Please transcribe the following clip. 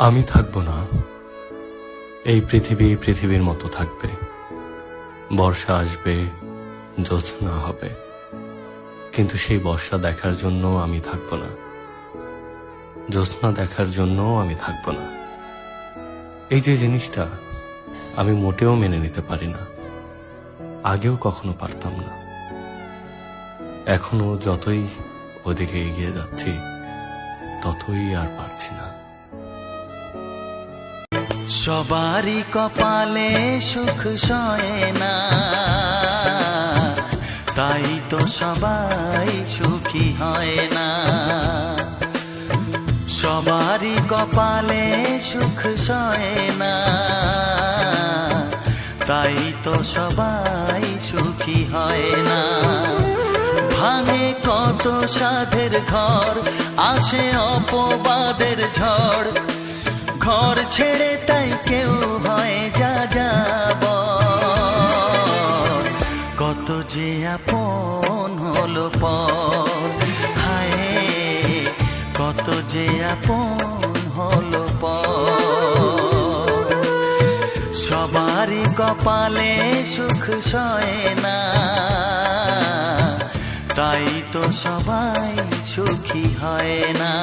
আমি থাকবো না। এই পৃথিবী পৃথিবীর মতো থাকবে। বর্ষা আসবে, জ্যোৎস্না হবে, কিন্তু সেই বর্ষা দেখার জন্য আমি থাকবো না। জ্যোৎস্না দেখার জন্য আমি থাকবো না। এই যে জিনিসটা আমি মোটেও মেনে নিতে পারি না, আগেও কখনো পারতাম না। এখনো যতই ওদিকে এগিয়ে যাচ্ছি ততই আর পারছি না। সবারই কপালে সুখ সয় না, তাই তো সবাই সুখী হয় না। সবারই কপালে সুখ সয় না, তাই তো সবাই সুখী হয় না। ভাঙে কত সাধের ঘর, আসে অপবাদের ঝড়। ঘর ছেড়ে তাই কেউ হয় যা যাব, কত যে আপন হলো পর। হায় কত যে আপন হলো পর। সবারই কপালে সুখ সয় না, তাই তো সবাই সুখী হয় না।